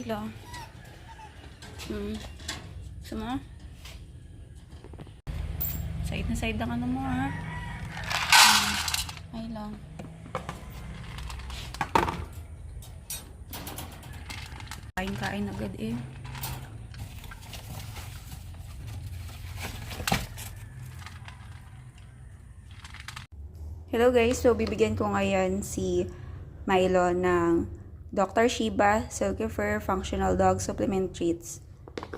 Milo. Gusto mo? Side na side ang ano mo, ha? Ay lang. Kain-kain agad eh. Hello guys, so bibigyan ko ngayon si Milo ng Dr. Shiba Silky Fur Functional Dog Supplement Treats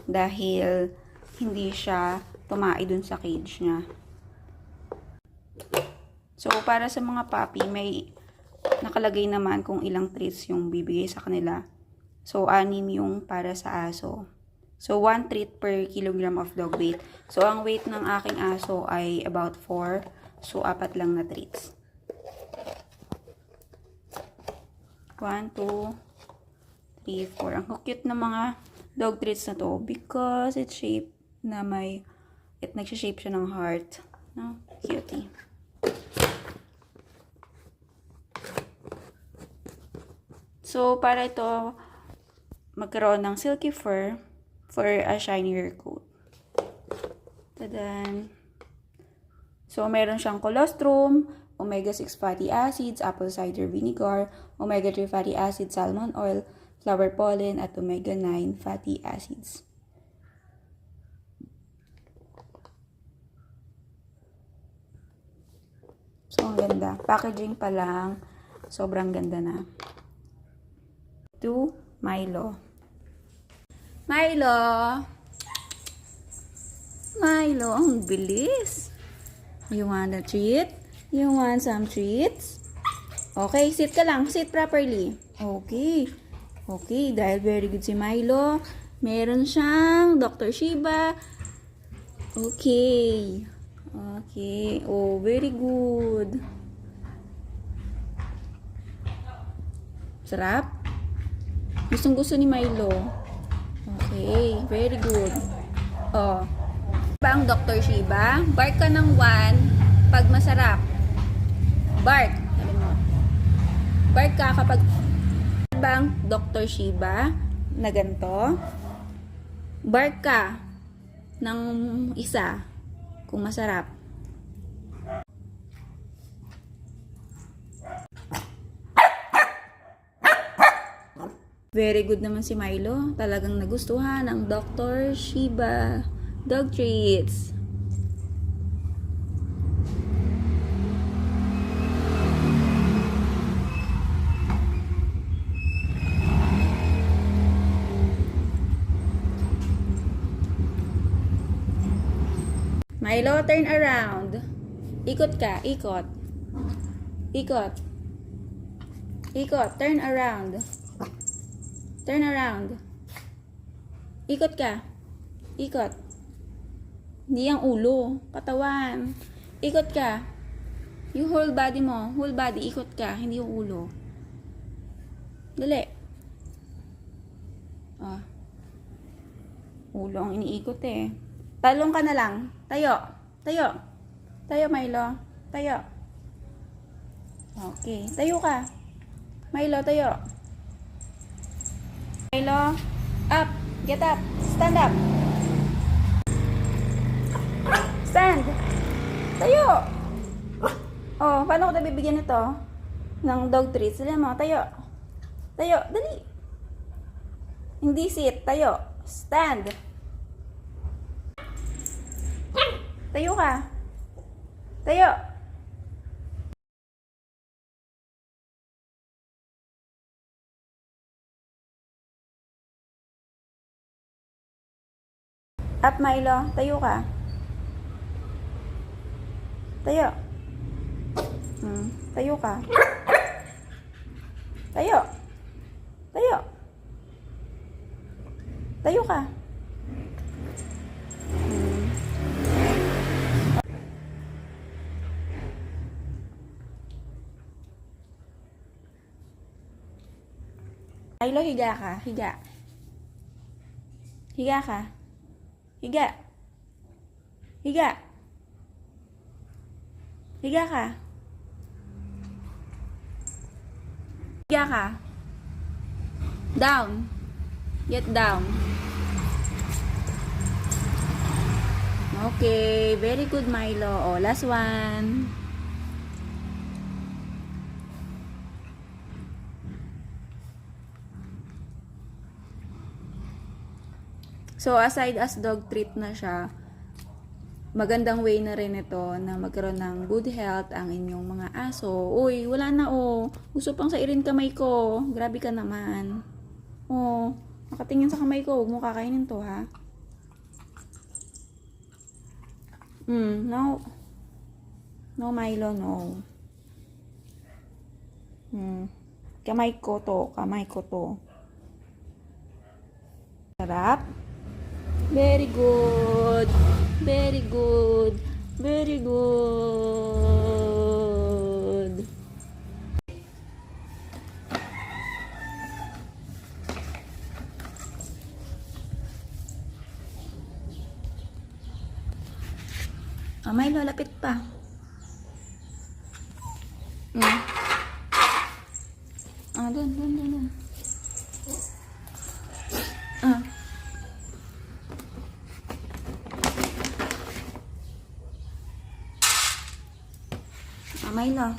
dahil hindi siya tumai dun sa cage niya. So para sa mga puppy, may nakalagay naman kung ilang treats yung bibigay sa kanila. So 6 yung para sa aso. So 1 treat per kilogram of dog weight. So ang weight ng aking aso ay about 4. So 4 lang na treats. 1, 2, 3, 4. Ang cute na mga dog treats na to because it's shaped na nagsha-shape siya ng heart. No? Cutie. So, para ito magkaroon ng silky fur for a shinier coat. Tadan! So, meron siyang colostrum, omega-6 fatty acids, apple cider vinegar, omega-3 fatty acids, salmon oil, flower pollen, at omega-9 fatty acids. So, ang ganda. Packaging pa lang, sobrang ganda na. To Milo. Milo! Milo, ang bilis! You want a treat? You want some treats? Okay, sit ka lang. Sit properly. Okay. Okay, dahil very good si Milo, meron siyang Dr. Shiba. Okay. Okay. Oh, very good. Sarap? Gustong-gusto ni Milo. Okay, very good. Oh. Ba ang Dr. Shiba? Bark ka ng 1 pag masarap. Bark. Sabi mo. Bark ka kapag ba ang Dr. Shiba na ganito? Bark ka ng isa kung masarap. Very good naman si Milo. Talagang nagustuhan ng Dr. Shiba dog treats. Milo, turn around. Ikot ka, ikot. Ikot. Ikot, turn around. Turn around. Ikot ka. Ikot. Hindi ang ulo, katawan. Ikot ka. Yung whole body mo, whole body, ikot ka, hindi yung ulo. Dali. Ah. Ulo ang iniikot eh. Talong ka na lang. Tayo. Tayo. Tayo, Milo. Tayo. Okay. Tayo ka. Milo, tayo. Milo. Up. Get up. Stand up. Stand. Tayo. Oh, paano ko tayo bibigyan ito? Ng dog treats. Dali mo. Tayo. Tayo. Dali. Hindi sit. Tayo. Stand. Tayo ka. Tayo. Up, Milo. Tayo ka. Tayo. Tayo ka. Tayo. Tayo. Tayo ka. Milo, higa ka. Higa. Higa ka. Higa. Higa. Higa ka. Higa ka. Down. Get down. Okay, very good Milo. Oh, last one. So, aside as dog treat na siya, magandang way na rin ito na magkaroon ng good health ang inyong mga aso. Uy, wala na oh. Gusto pang sairin kamay ko. Grabe ka naman. Oh, nakatingin sa kamay ko. Huwag mo kakainin to, ha? No. No, Milo, no. Kamay ko to. Kamay ko to. Sarap. Very good. Very good. Very good. Milo, lapit pa. Doon. Milo.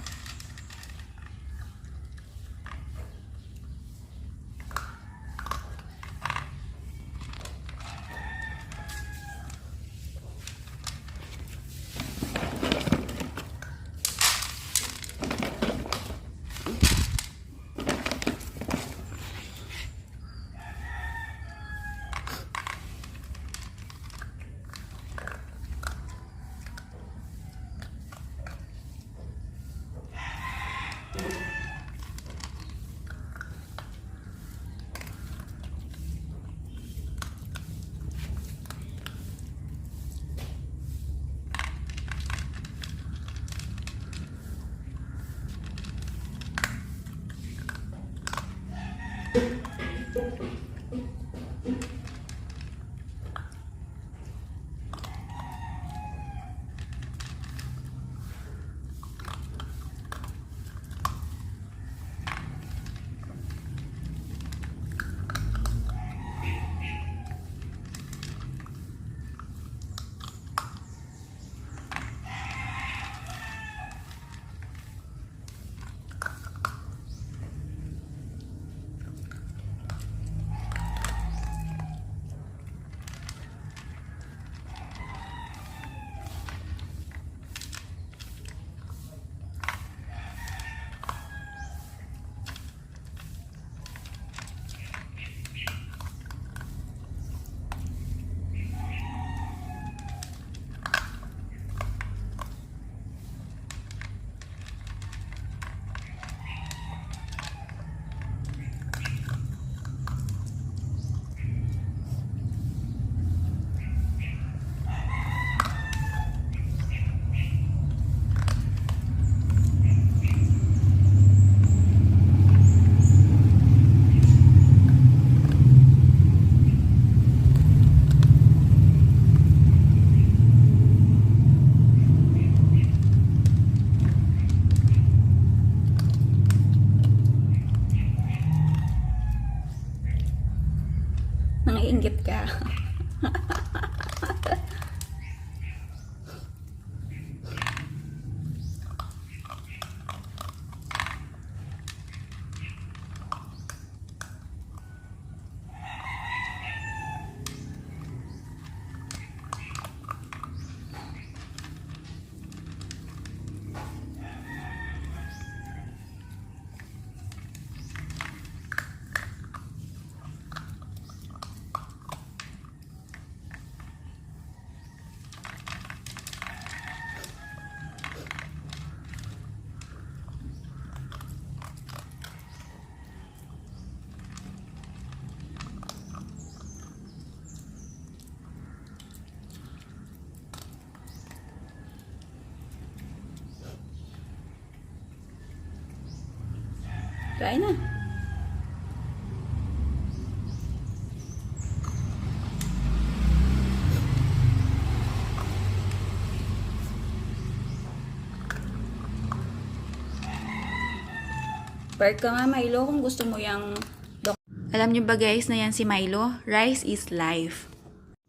Nangiinggit ka. Kain na. Park ka nga, Milo, kung gusto mo yung Alam niyo ba guys na yan si Milo? Rice is life.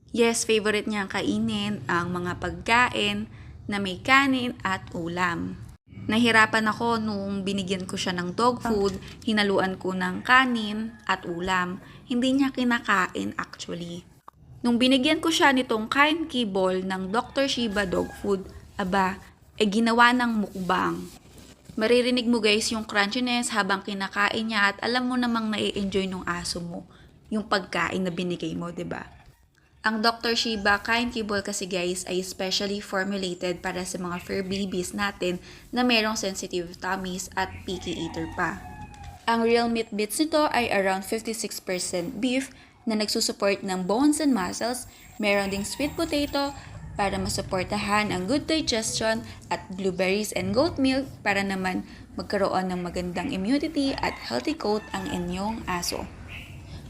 Yes, favorite niyang kainin ang mga pagkain na may kanin at ulam. Nahirapan ako nung binigyan ko siya ng dog food, hinaluan ko ng kanin at ulam. Hindi niya kinakain actually. Nung binigyan ko siya nitong kain kibble ng Dr. Shiba dog food, ginawa ng mukbang. Maririnig mo guys yung crunchiness habang kinakain niya at alam mo namang nai-enjoy ng aso mo yung pagkain na binigay mo, 'di ba? Ang Dr. Shiba Kain Kibble kasi guys ay specially formulated para sa mga fur babies natin na merong sensitive tummies at picky eater pa. Ang real meat bits nito ay around 56% beef na nagsusupport ng bones and muscles, meron ding sweet potato para masuportahan ang good digestion at blueberries and goat milk para naman magkaroon ng magandang immunity at healthy coat ang inyong aso.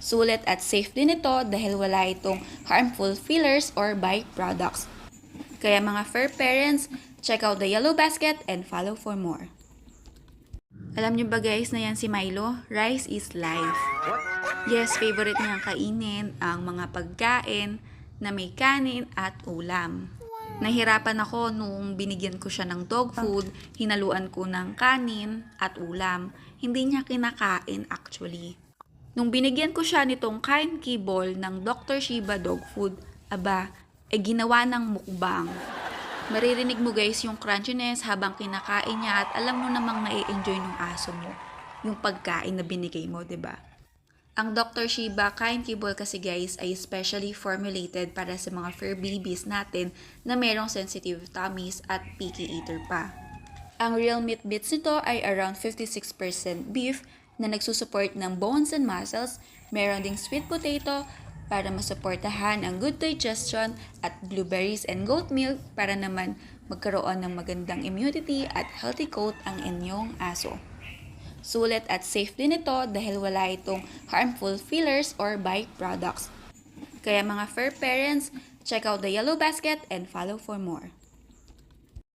Sulit at safe din ito dahil wala itong harmful fillers or byproducts. Kaya mga fur parents, check out the yellow basket and follow for more. Alam niyo ba guys na yan si Milo? Rice is life. Yes, favorite niyang kainin ang mga pagkain na may kanin at ulam. Nahirapan ako nung binigyan ko siya ng dog food, hinaluan ko ng kanin at ulam. Hindi niya kinakain actually. Nung binigyan ko siya nitong kain kibble ng Dr. Shiba dog food, ginawa ng mukbang. Maririnig mo guys yung crunchiness habang kinakain niya at alam mo namang nai-enjoy ng aso mo yung pagkain na binigay mo, 'di ba? Ang Dr. Shiba Kain Kibble kasi guys ay specially formulated para sa mga fur babies natin na merong sensitive tummies at picky eater pa. Ang real meat bits nito ay around 56% beef na nagsusupport ng bones and muscles, meron ding sweet potato para masuportahan ang good digestion at blueberries and goat milk para naman magkaroon ng magandang immunity at healthy coat ang inyong aso. Sulit at safe din ito dahil wala itong harmful fillers or byproducts. Kaya mga fur parents, check out the yellow basket and follow for more.